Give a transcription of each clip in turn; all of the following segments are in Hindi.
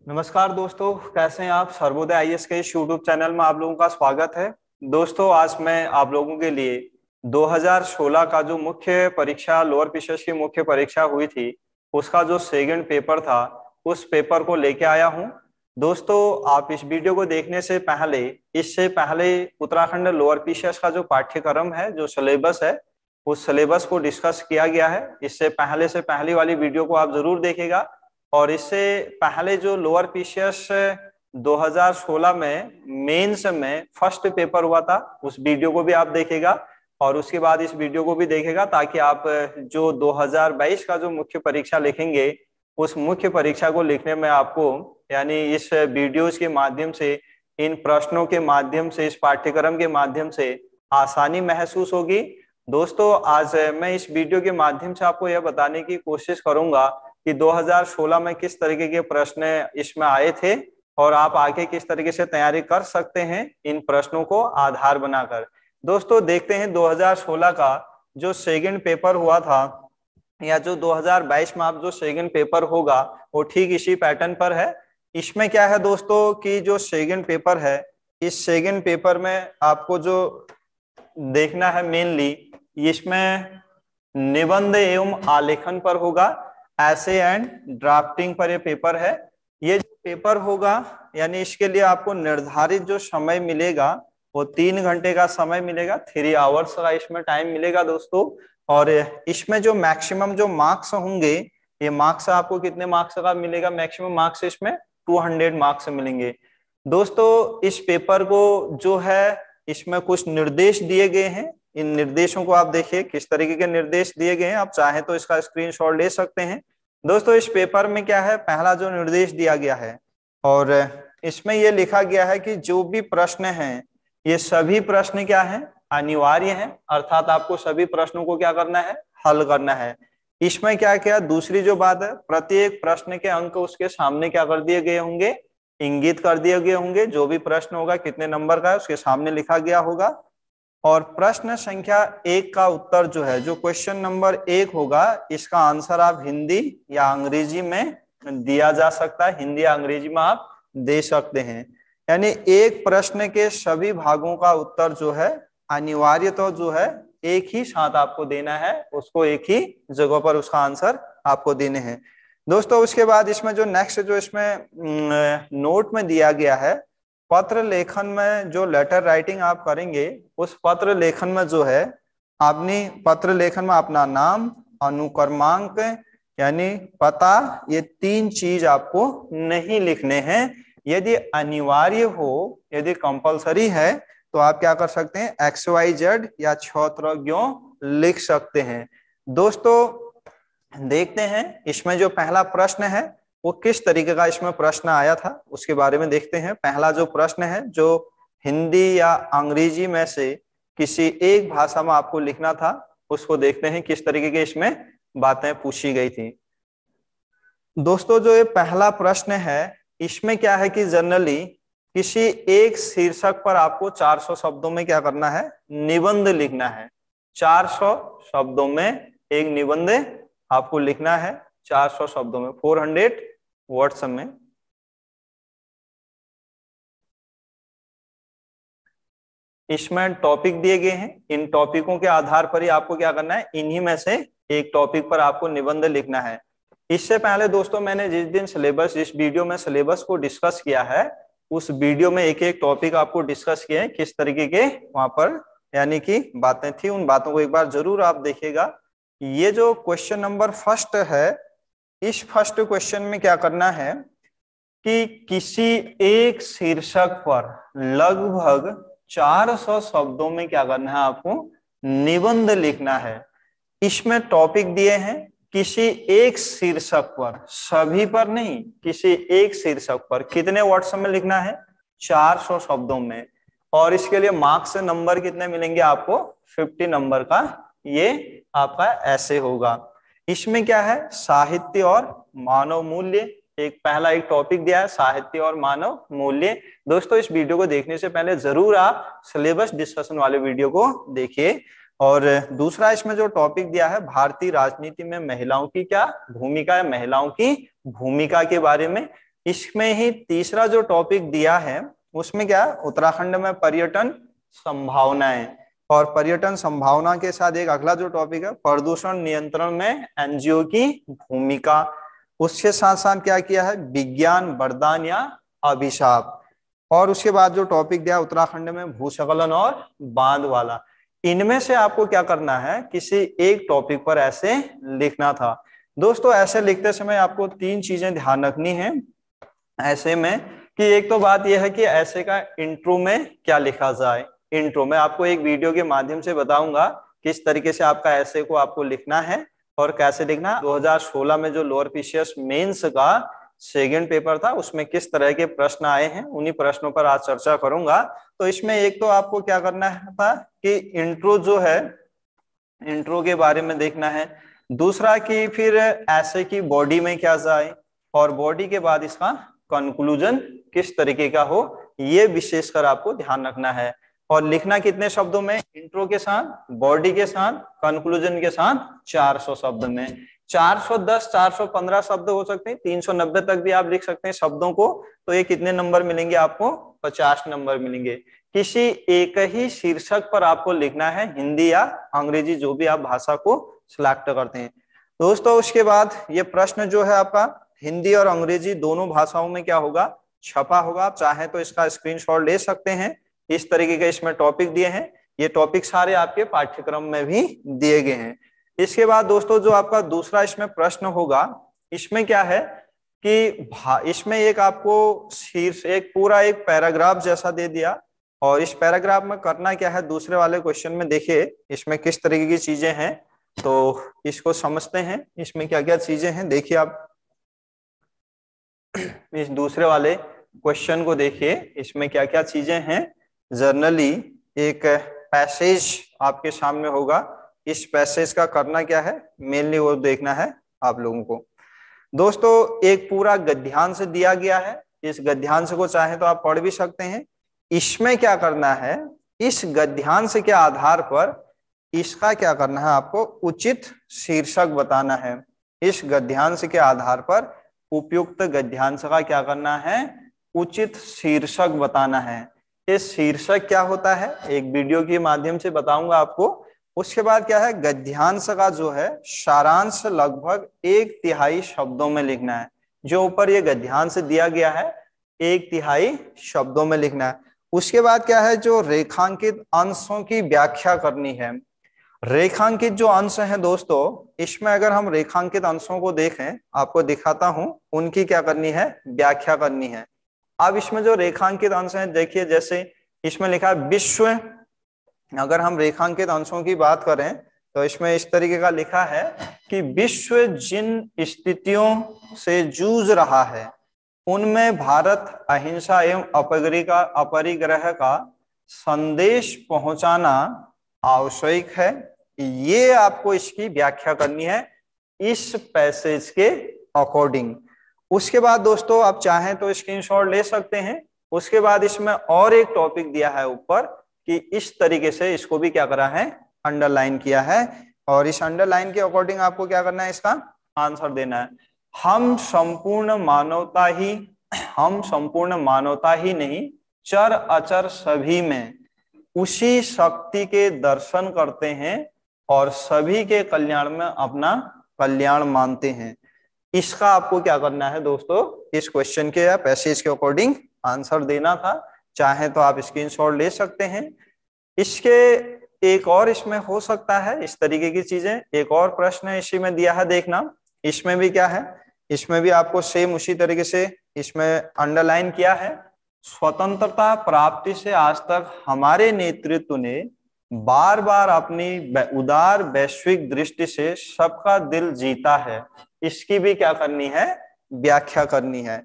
नमस्कार दोस्तों, कैसे हैं आप। सर्वोदय आईएएस के इस यूट्यूब चैनल में आप लोगों का स्वागत है। दोस्तों, आज मैं आप लोगों के लिए 2016 का जो मुख्य परीक्षा लोअर पीसीएस की मुख्य परीक्षा हुई थी उसका जो सेकंड पेपर था उस पेपर को लेके आया हूं। दोस्तों, आप इस वीडियो को देखने से पहले इससे पहले उत्तराखंड लोअर पीसीएस का जो पाठ्यक्रम है, जो सिलेबस है, उस सिलेबस को डिस्कस किया गया है। इससे पहले से पहली वाली वीडियो को आप जरूर देखेगा। और इससे पहले जो लोअर पीसीएस 2016 में मेंस में फर्स्ट पेपर हुआ था उस वीडियो को भी आप देखेगा और उसके बाद इस वीडियो को भी देखेगा, ताकि आप जो 2022 का जो मुख्य परीक्षा लिखेंगे उस मुख्य परीक्षा को लिखने में आपको यानी इस वीडियोस के माध्यम से, इन प्रश्नों के माध्यम से, इस पाठ्यक्रम के माध्यम से आसानी महसूस होगी। दोस्तों, आज मैं इस वीडियो के माध्यम से आपको यह बताने की कोशिश करूंगा कि 2016 में किस तरीके के प्रश्न इसमें आए थे और आप आगे किस तरीके से तैयारी कर सकते हैं इन प्रश्नों को आधार बनाकर। दोस्तों, देखते हैं 2016 का जो सेकंड पेपर हुआ था या जो 2022 में आप जो सेकंड पेपर होगा वो ठीक इसी पैटर्न पर है। इसमें क्या है दोस्तों कि जो सेकंड पेपर है, इस सेकंड पेपर में आपको जो देखना है मेनली, इसमें निबंध एवं आलेखन पर होगा। ऐसे एंड ड्राफ्टिंग पर ये पेपर है। ये जो पेपर होगा यानी इसके लिए आपको निर्धारित जो समय मिलेगा वो 3 घंटे का समय मिलेगा, 3 आवर्स का इसमें टाइम मिलेगा दोस्तों। और इसमें जो मैक्सिमम जो मार्क्स होंगे, ये मार्क्स आपको कितने मार्क्स का मिलेगा, मैक्सिमम मार्क्स इसमें 200 मार्क्स मिलेंगे। दोस्तों, इस पेपर को जो है इसमें कुछ निर्देश दिए गए हैं। इन निर्देशों को आप देखिए किस तरीके के निर्देश दिए गए हैं, आप चाहें तो इसका स्क्रीनशॉट ले सकते हैं। दोस्तों, इस पेपर में क्या है, पहला जो निर्देश दिया गया है और इसमें यह लिखा गया है कि जो भी प्रश्न हैं ये सभी प्रश्न क्या है, अनिवार्य हैं, अर्थात आपको सभी प्रश्नों को क्या करना है, हल करना है। इसमें क्या क्या दूसरी जो बात है, प्रत्येक प्रश्न के अंक उसके सामने क्या कर दिए गए होंगे, इंगित कर दिए गए होंगे। जो भी प्रश्न होगा कितने नंबर का है उसके सामने लिखा गया होगा। और प्रश्न संख्या 1 का उत्तर जो है, जो क्वेश्चन नंबर 1 होगा, इसका आंसर आप हिंदी या अंग्रेजी में दिया जा सकता है, हिंदी या अंग्रेजी में आप दे सकते हैं। यानी एक प्रश्न के सभी भागों का उत्तर जो है अनिवार्य तो जो है एक ही साथ आपको देना है, उसको एक ही जगह पर उसका आंसर आपको देने हैं। दोस्तों, उसके बाद इसमें जो नेक्स्ट जो इसमें नोट में दिया गया है, पत्र लेखन में जो लेटर राइटिंग आप करेंगे उस पत्र लेखन में जो है आपने पत्र लेखन में अपना नाम, अनुक्रमांक यानी पता, ये 3 चीज आपको नहीं लिखने हैं। यदि अनिवार्य हो, यदि कंपलसरी है तो आप क्या कर सकते हैं, XYZ या क्षौत्रज्ञों लिख सकते हैं। दोस्तों, देखते हैं इसमें जो पहला प्रश्न है वो किस तरीके का इसमें प्रश्न आया था उसके बारे में देखते हैं। पहला जो प्रश्न है जो हिंदी या अंग्रेजी में से किसी एक भाषा में आपको लिखना था, उसको देखते हैं किस तरीके के इसमें बातें पूछी गई थी। दोस्तों, जो ये पहला प्रश्न है इसमें क्या है कि जनरली किसी एक शीर्षक पर आपको 400 शब्दों में क्या करना है, निबंध लिखना है। 400 शब्दों में एक निबंध आपको लिखना है, 400 शब्दों में, 400 वर्ड्स में। इसमें टॉपिक दिए गए हैं, इन टॉपिकों के आधार पर ही आपको क्या करना है, इन्हीं में से एक टॉपिक पर आपको निबंध लिखना है। इससे पहले दोस्तों मैंने जिस दिन सिलेबस, जिस वीडियो में सिलेबस को डिस्कस किया है, उस वीडियो में एक एक टॉपिक आपको डिस्कस किए हैं, किस तरीके के वहां पर यानी कि बातें थी, उन बातों को एक बार जरूर आप देखिएगा। ये जो क्वेश्चन नंबर फर्स्ट है, इस फर्स्ट क्वेश्चन में क्या करना है कि किसी एक शीर्षक पर लगभग 400 शब्दों में क्या करना है, आपको निबंध लिखना है। इसमें टॉपिक दिए हैं किसी एक शीर्षक पर, सभी पर नहीं, किसी एक शीर्षक पर कितने वर्ड्स में लिखना है, 400 शब्दों में। और इसके लिए मार्क्स नंबर कितने मिलेंगे आपको, 50 नंबर का ये आपका ऐसे होगा। इसमें क्या है, साहित्य और मानव मूल्य, एक पहला एक टॉपिक दिया है, साहित्य और मानव मूल्य। दोस्तों, इस वीडियो को देखने से पहले जरूर आप सिलेबस डिस्कशन वाले वीडियो को देखिए। और दूसरा इसमें जो टॉपिक दिया है, भारतीय राजनीति में महिलाओं की क्या भूमिका है, महिलाओं की भूमिका के बारे में। इसमें ही तीसरा जो टॉपिक दिया है उसमें क्या है, उत्तराखंड में पर्यटन संभावनाएं, और पर्यटन संभावना के साथ एक अगला जो टॉपिक है प्रदूषण नियंत्रण में एनजीओ की भूमिका। उसके साथ साथ क्या किया है, विज्ञान वरदान या अभिशाप। और उसके बाद जो टॉपिक दिया उत्तराखंड में भूस्खलन और बांध वाला। इनमें से आपको क्या करना है, किसी एक टॉपिक पर ऐसे लिखना था। दोस्तों ऐसे लिखते समय आपको तीन चीजें ध्यान रखनी है ऐसे में, कि एक तो बात यह है कि ऐसे का इंट्रो में क्या लिखा जाए। इंट्रो में आपको एक वीडियो के माध्यम से बताऊंगा किस तरीके से आपका ऐसे को आपको लिखना है और कैसे लिखना। 2016 में जो लोअर पीसीएस मेंस का सेकंड पेपर था उसमें किस तरह के प्रश्न आए हैं, उन्हीं प्रश्नों पर आज चर्चा करूंगा। तो इसमें एक तो आपको क्या करना था कि इंट्रो जो है, इंट्रो के बारे में देखना है। दूसरा कि फिर ऐसे की बॉडी में क्या जाए, और बॉडी के बाद इसका कंक्लूजन किस तरीके का हो, ये विशेषकर आपको ध्यान रखना है। और लिखना कितने शब्दों में, इंट्रो के साथ, बॉडी के साथ, कंक्लूजन के साथ 400 शब्द में। 410 415 शब्द हो सकते हैं, 390 तक भी आप लिख सकते हैं शब्दों को। तो ये कितने नंबर मिलेंगे आपको, 50 नंबर मिलेंगे। किसी एक ही शीर्षक पर आपको लिखना है, हिंदी या अंग्रेजी जो भी आप भाषा को सिलेक्ट करते हैं। दोस्तों उसके बाद ये प्रश्न जो है आपका हिंदी और अंग्रेजी दोनों भाषाओं में क्या होगा, छपा होगा। आप चाहे तो इसका स्क्रीनशॉट ले सकते हैं। इस तरीके के इसमें टॉपिक दिए हैं, ये टॉपिक सारे आपके पाठ्यक्रम में भी दिए गए हैं। इसके बाद दोस्तों जो आपका दूसरा इसमें प्रश्न होगा, इसमें क्या है कि इसमें एक आपको शीर्ष एक पूरा एक पैराग्राफ जैसा दे दिया, और इस पैराग्राफ में करना क्या है, दूसरे वाले क्वेश्चन में देखिए इसमें किस तरीके की चीजें हैं, तो इसको समझते हैं इसमें क्या क्या चीजें हैं। देखिए आप इस दूसरे वाले क्वेश्चन को देखिए, इसमें क्या क्या चीजें हैं। जर्नली एक पैसेज आपके सामने होगा, इस पैसेज का करना क्या है, मेनली वो देखना है आप लोगों को। दोस्तों एक पूरा गद्यांश दिया गया है, इस गद्यांश को चाहे तो आप पढ़ भी सकते हैं। इसमें क्या करना है, इस गद्यांश के आधार पर इसका क्या करना है, आपको उचित शीर्षक बताना है। इस गद्यांश के आधार पर उपयुक्त गद्यांश का क्या करना है, उचित शीर्षक बताना है। ये शीर्षक क्या होता है एक वीडियो के माध्यम से बताऊंगा आपको। उसके बाद क्या है, गद्यांश का जो है सारांश लगभग 1/3 शब्दों में लिखना है। जो ऊपर ये गद्यांश दिया गया है 1/3 शब्दों में लिखना है। उसके बाद क्या है, जो रेखांकित अंशों की व्याख्या करनी है। रेखांकित जो अंश हैं दोस्तों, इसमें अगर हम रेखांकित अंशों को देखें, आपको दिखाता हूं, उनकी क्या करनी है, व्याख्या करनी है। अब इसमें जो रेखांकित अंश हैं देखिए, जैसे इसमें लिखा है विश्व। अगर हम रेखांकित अंशों की बात करें तो इसमें इस तरीके का लिखा है कि विश्व जिन स्थितियों से जूझ रहा है उनमें भारत अहिंसा एवं अपरिग्रह का संदेश पहुंचाना आवश्यक है। ये आपको इसकी व्याख्या करनी है इस पैसेज के अकॉर्डिंग। उसके बाद दोस्तों आप चाहें तो स्क्रीनशॉट ले सकते हैं। उसके बाद इसमें और एक टॉपिक दिया है ऊपर कि इस तरीके से इसको भी क्या करा है, अंडरलाइन किया है, और इस अंडरलाइन के अकॉर्डिंग आपको क्या करना है, इसका आंसर देना है। हम संपूर्ण मानवता ही नहीं, चर अचर सभी में उसी शक्ति के दर्शन करते हैं और सभी के कल्याण में अपना कल्याण मानते हैं। इसका आपको क्या करना है दोस्तों, इस क्वेश्चन के या पैसेज के अकॉर्डिंग आंसर देना था। चाहे तो आप स्क्रीनशॉट ले सकते हैं। इसके एक और इसमें हो सकता है इस तरीके की चीजें। एक और प्रश्न इसी में दिया है, देखना इसमें भी क्या है, इसमें भी आपको सेम उसी तरीके से इसमें अंडरलाइन किया है। स्वतंत्रता प्राप्ति से आज तक हमारे नेतृत्व ने बार बार अपनी उदार वैश्विक दृष्टि से सबका दिल जीता है। इसकी भी क्या करनी है, व्याख्या करनी है।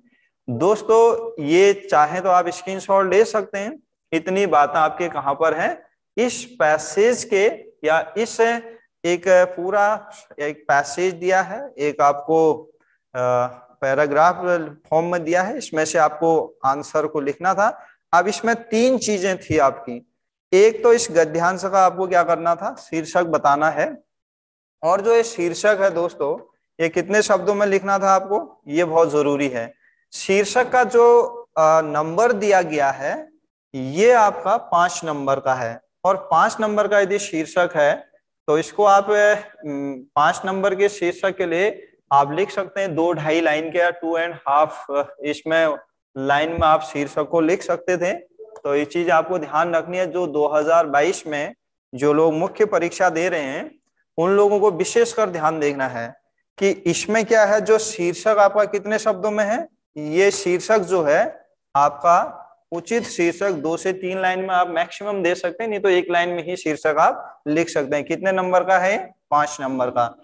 दोस्तों ये चाहे तो आप स्क्रीनशॉट ले सकते हैं। इतनी बातें आपके कहां पर है, इस पैसेज के, या इस एक पूरा एक पैसेज दिया है, एक आपको पैराग्राफ फॉर्म में दिया है, इसमें से आपको आंसर को लिखना था। अब इसमें 3 चीजें थी आपकी। एक तो इस गद्यांश का आपको क्या करना था, शीर्षक बताना है। और जो ये शीर्षक है दोस्तों, ये कितने शब्दों में लिखना था आपको, ये बहुत जरूरी है। शीर्षक का जो नंबर दिया गया है ये आपका 5 नंबर का है, और 5 नंबर का यदि शीर्षक है तो इसको आप 5 नंबर के शीर्षक के लिए आप लिख सकते हैं 2-2.5 लाइन के या 2.5 इसमें लाइन में आप शीर्षक को लिख सकते थे। तो ये चीज आपको ध्यान रखनी है, जो 2022 में जो लोग मुख्य परीक्षा दे रहे हैं उन लोगों को विशेषकर ध्यान देना है कि इसमें क्या है, जो शीर्षक आपका कितने शब्दों में है। ये शीर्षक जो है आपका उचित शीर्षक 2 से 3 लाइन में आप मैक्सिमम दे सकते हैं, नहीं तो 1 लाइन में ही शीर्षक आप लिख सकते हैं। कितने नंबर का है? 5 नंबर का।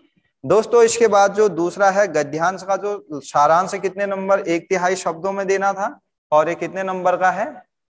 दोस्तों इसके बाद जो दूसरा है गद्यांश का जो सारांश कितने नंबर 1/3 शब्दों में देना था, और ये कितने नंबर का है?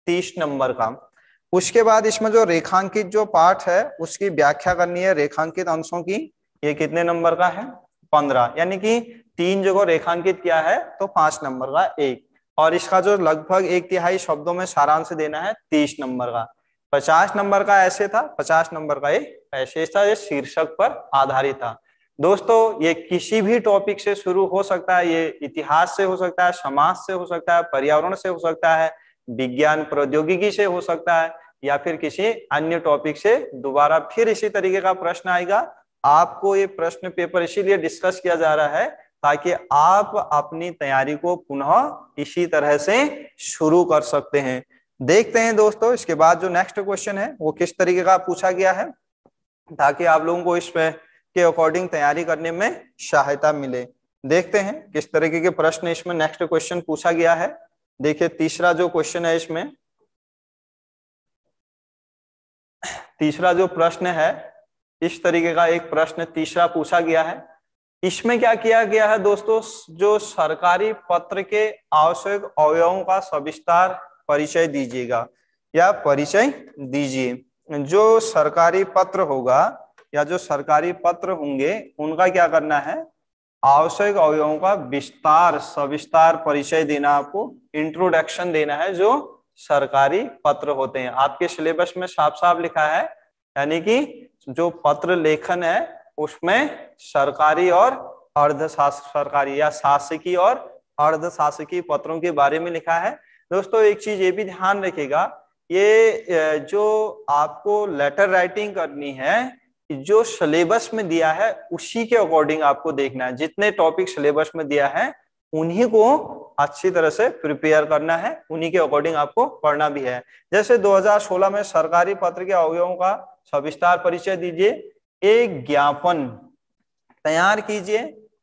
30 नंबर का। उसके बाद इसमें जो रेखांकित जो पाठ है उसकी व्याख्या करनी है रेखांकित अंशों की। ये कितने नंबर का है? 15, यानी कि 3 जगह रेखांकित किया है तो 5 नंबर का एक, और इसका जो लगभग 1/3 शब्दों में सारांश देना है 30 नंबर का। 50 नंबर का ऐसे था, 50 नंबर का एक ऐसे था, ये शीर्षक पर आधारित था। दोस्तों ये किसी भी टॉपिक से शुरू हो सकता है, ये इतिहास से हो सकता है, समाज से हो सकता है, पर्यावरण से हो सकता है, विज्ञान प्रौद्योगिकी से हो सकता है, या फिर किसी अन्य टॉपिक से दोबारा फिर इसी तरीके का प्रश्न आएगा। आपको ये प्रश्न पेपर इसीलिए डिस्कस किया जा रहा है ताकि आप अपनी तैयारी को पुनः इसी तरह से शुरू कर सकते हैं। देखते हैं दोस्तों इसके बाद जो नेक्स्ट क्वेश्चन है वो किस तरीके का पूछा गया है, ताकि आप लोगों को इस के अकॉर्डिंग तैयारी करने में सहायता मिले। देखते हैं किस तरीके के प्रश्न इसमें नेक्स्ट क्वेश्चन पूछा गया है। देखिए तीसरा जो क्वेश्चन है, इसमें तीसरा जो प्रश्न है इस तरीके का एक प्रश्न तीसरा पूछा गया है। इसमें क्या किया गया है दोस्तों, जो सरकारी पत्र के आवश्यक अवयवों का सविस्तार परिचय दीजिएगा या परिचय दीजिए। जो सरकारी पत्र होगा या जो सरकारी पत्र होंगे उनका क्या करना है, आवश्यक अवयवों का विस्तार सविस्तार परिचय देना, आपको इंट्रोडक्शन देना है जो सरकारी पत्र होते हैं। आपके सिलेबस में साफ साफ लिखा है, यानी कि जो पत्र लेखन है उसमें सरकारी और अर्ध सरकारी या शासकीय और अर्ध शासकीय पत्रों के बारे में लिखा है। दोस्तों एक चीज ये भी ध्यान रखिएगा, ये जो आपको लेटर राइटिंग करनी है जो सिलेबस में दिया है उसी के अकॉर्डिंग आपको देखना है। जितने टॉपिक सिलेबस में दिया है उन्हीं को अच्छी तरह से प्रिपेयर करना है, उन्हीं के अकॉर्डिंग आपको पढ़ना भी है। जैसे 2016 में सरकारी पत्र के अवयवों का सविस्तार परिचय दीजिए, एक ज्ञापन तैयार कीजिए,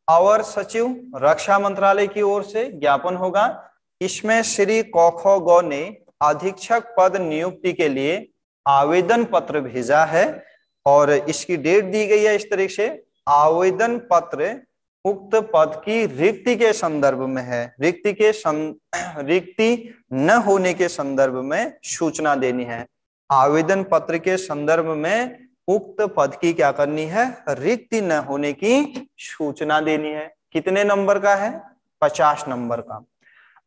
अवर सचिव रक्षा मंत्रालय की ओर से ज्ञापन होगा। इसमें श्री कौखो गौ ने अधीक्षक पद नियुक्ति के लिए आवेदन पत्र भेजा है और इसकी डेट दी गई है इस तरीके से, आवेदन पत्र उक्त पद की रिक्ति के संदर्भ में है, रिक्ति न होने के संदर्भ में सूचना देनी है। आवेदन पत्र के संदर्भ में उक्त पद की क्या करनी है, रिक्ति न होने की सूचना देनी है। कितने नंबर का है? 50 नंबर का।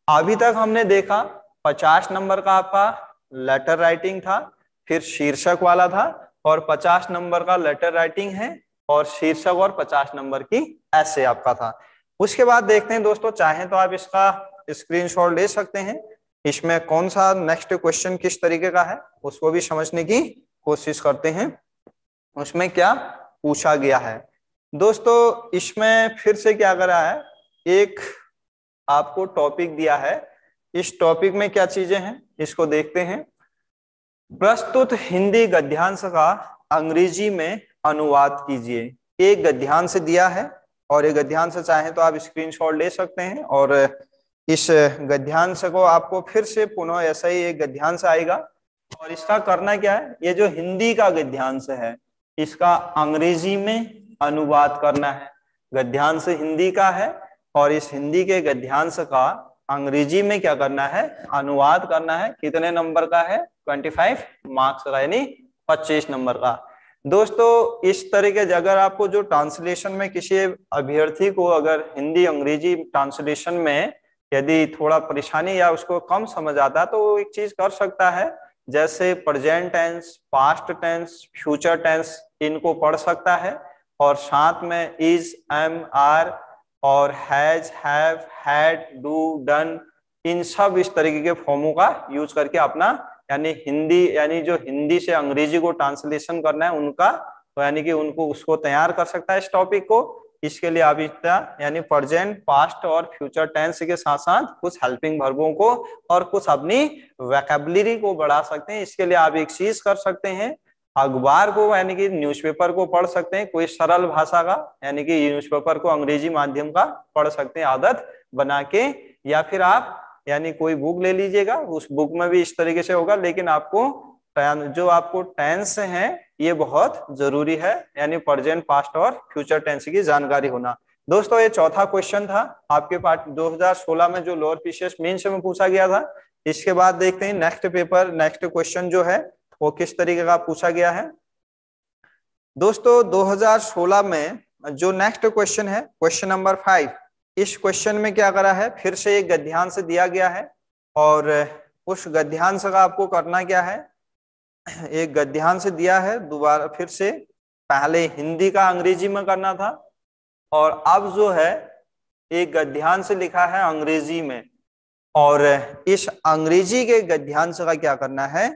अभी तक हमने देखा 50 नंबर का आपका लेटर राइटिंग था, फिर शीर्षक वाला था, और 50 नंबर का लेटर राइटिंग है और शीर्षक, और 50 नंबर की ऐसे आपका था। उसके बाद देखते हैं दोस्तों, चाहें तो आप इसका स्क्रीनशॉट ले सकते हैं। इसमें कौन सा नेक्स्ट क्वेश्चन किस तरीके का है उसको भी समझने की कोशिश करते हैं, उसमें क्या पूछा गया है। दोस्तों इसमें फिर से क्या करा है, एक आपको टॉपिक दिया है, इस टॉपिक में क्या चीजें हैं इसको देखते हैं। प्रस्तुत हिंदी गद्यांश का अंग्रेजी में अनुवाद कीजिए। एक गद्यांश दिया है और ये गद्यांश चाहे तो आप स्क्रीनशॉट ले सकते हैं, और इस गद्यांश को आपको फिर से पुनः ऐसा ही एक गद्यांश आएगा और इसका करना क्या है, ये जो हिंदी का गद्यांश है इसका अंग्रेजी में अनुवाद करना है। गद्यांश हिंदी का है और इस हिंदी के गद्यांश का अंग्रेजी में क्या करना है, अनुवाद करना है। कितने नंबर का है? 25 मार्क्स का, यानी 25 नंबर का। दोस्तों इस तरीके से अगर आपको जो ट्रांसलेशन में किसी अभ्यर्थी को अगर हिंदी अंग्रेजी ट्रांसलेशन में यदि थोड़ा परेशानी या उसको कम समझ आता है तो वो एक चीज कर सकता है, जैसे present tense, past tense, future tense इनको पढ़ सकता है, और साथ में इज, एम, आर और has, have, had, do, done, इन सब इस तरीके के फॉर्मों का यूज करके अपना यानी हिंदी यानी जो हिंदी से अंग्रेजी को ट्रांसलेशन करना है उनका, तो यानी कि उनको उसको तैयार कर सकता है इस टॉपिक को। इसके लिए आप इतना यानी प्रेजेंट, पास्ट और फ्यूचर टेंस के साथ साथ कुछ हेल्पिंग वर्बों को और कुछ अपनी वोकैबुलरी को बढ़ा सकते हैं। इसके लिए आप एक चीज कर सकते हैं, अखबार को यानी कि न्यूज़पेपर को पढ़ सकते हैं, कोई सरल भाषा का यानी कि न्यूज़पेपर को अंग्रेजी माध्यम का पढ़ सकते हैं आदत बना के, या फिर आप यानी कोई बुक ले लीजिएगा, उस बुक में भी इस तरीके से होगा, लेकिन आपको जो आपको टेंस है ये बहुत जरूरी है, यानी प्रेजेंट, पास्ट और फ्यूचर टेंस की जानकारी होना। दोस्तों ये चौथा क्वेश्चन था आपके पार्ट 2016 में जो लोअर पीसीएस मेंस में पूछा गया था। इसके बाद देखते हैं नेक्स्ट पेपर, नेक्स्ट क्वेश्चन जो है वो किस तरीके का पूछा गया है। दोस्तों 2016 में जो नेक्स्ट क्वेश्चन है, क्वेश्चन नंबर 5, इस क्वेश्चन में क्या करा है, फिर से एक गद्यांश दिया गया है और उस गद्यांश का आपको करना क्या है, एक गद्यांश दिया है दोबारा फिर से, पहले हिंदी का अंग्रेजी में करना था और अब जो है एक गद्यांश लिखा है अंग्रेजी में, और इस अंग्रेजी के गद्यांश का क्या करना है,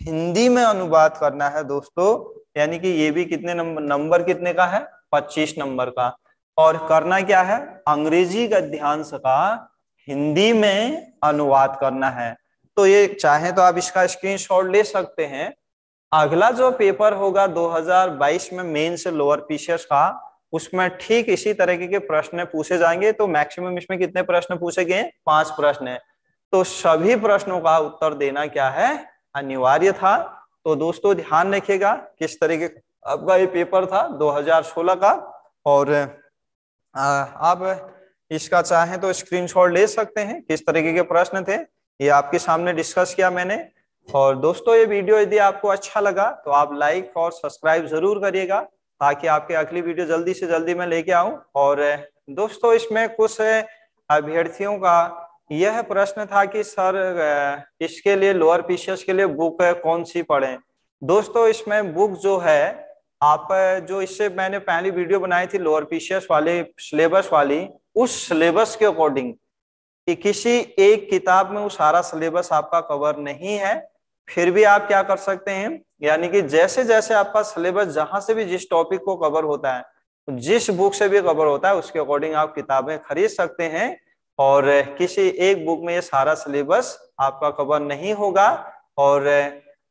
हिंदी में अनुवाद करना है दोस्तों। यानी कि ये भी कितने नंबर कितने का है, 25 नंबर का, और करना क्या है, अंग्रेजी गद्यांश का हिंदी में अनुवाद करना है। तो ये चाहे तो आप इसका स्क्रीनशॉट ले सकते हैं। अगला जो पेपर होगा 2022 में मेंस लोअर पीसीएस का, उसमें ठीक इसी तरीके के प्रश्न पूछे जाएंगे। तो मैक्सिमम इसमें कितने प्रश्न पूछे गए, 5 प्रश्न है। तो सभी प्रश्नों का उत्तर देना क्या है, अनिवार्य था। तो दोस्तों ध्यान रखिएगा किस तरीके आपका ये पेपर था 2016 का, और आप इसका चाहें तो स्क्रीनशॉट ले सकते हैं, किस तरीके के प्रश्न थे ये आपके सामने डिस्कस किया मैंने। और दोस्तों ये वीडियो यदि आपको अच्छा लगा तो आप लाइक और सब्सक्राइब जरूर करिएगा, ताकि आपके अगली वीडियो जल्दी से जल्दी मैं लेके आऊं। और दोस्तों इसमें कुछ अभ्यर्थियों का यह प्रश्न था कि सर इसके लिए लोअर पीसीएस के लिए बुक कौन सी पढ़ें। दोस्तों इसमें बुक जो है आप जो इससे मैंने पहली वीडियो बनाई थी लोअर पीसीएस वाले सिलेबस वाली, उस सिलेबस के अकॉर्डिंग कि किसी एक किताब में वो सारा सिलेबस आपका कवर नहीं है, फिर भी आप क्या कर सकते हैं, यानी कि जैसे जैसे आपका सिलेबस जहां से भी जिस टॉपिक को कवर होता है, जिस बुक से भी कवर होता है, उसके अकॉर्डिंग आप किताबें खरीद सकते हैं। और किसी एक बुक में ये सारा सिलेबस आपका कवर नहीं होगा। और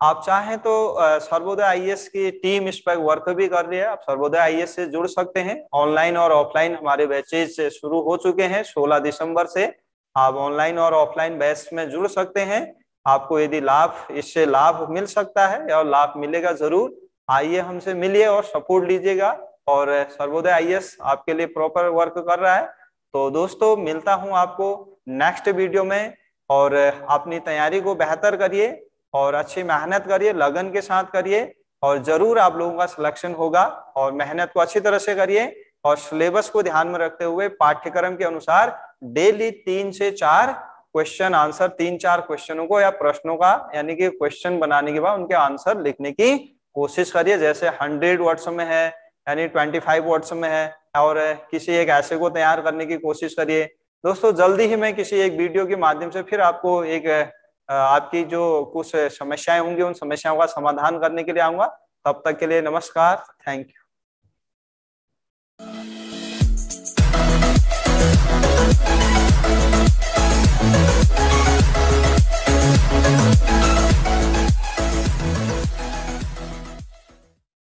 आप चाहें तो सर्वोदय आईएएस की टीम इस पर वर्क भी कर रही है, आप सर्वोदय आईएएस से जुड़ सकते हैं। ऑनलाइन और ऑफलाइन हमारे बैचेज शुरू हो चुके हैं 16 दिसंबर से, आप ऑनलाइन और ऑफलाइन बैच में जुड़ सकते हैं। आपको यदि इससे लाभ मिल सकता है और लाभ मिलेगा जरूर, आइए हमसे मिलिए और सपोर्ट लीजिएगा। और सर्वोदय आईएएस आपके लिए प्रॉपर वर्क कर रहा है। तो दोस्तों मिलता हूं आपको नेक्स्ट वीडियो में, और अपनी तैयारी को बेहतर करिए और अच्छी मेहनत करिए, लगन के साथ करिए, और जरूर आप लोगों का सिलेक्शन होगा। और मेहनत को अच्छी तरह से करिए और सिलेबस को ध्यान में रखते हुए पाठ्यक्रम के अनुसार डेली 3 से 4 क्वेश्चन आंसर, 3-4 क्वेश्चनों को या प्रश्नों का यानी कि क्वेश्चन बनाने के बाद उनके आंसर लिखने की कोशिश करिए। जैसे 100 वर्ड्स में है यानी 25 वर्ड्स में है, और किसी एक ऐसे को तैयार करने की कोशिश करिए। दोस्तों जल्दी ही मैं किसी एक वीडियो के माध्यम से फिर आपको एक आपकी जो कुछ समस्याएं होंगी उन समस्याओं का समाधान करने के लिए आऊंगा। तब तक के लिए नमस्कार, थैंक यू।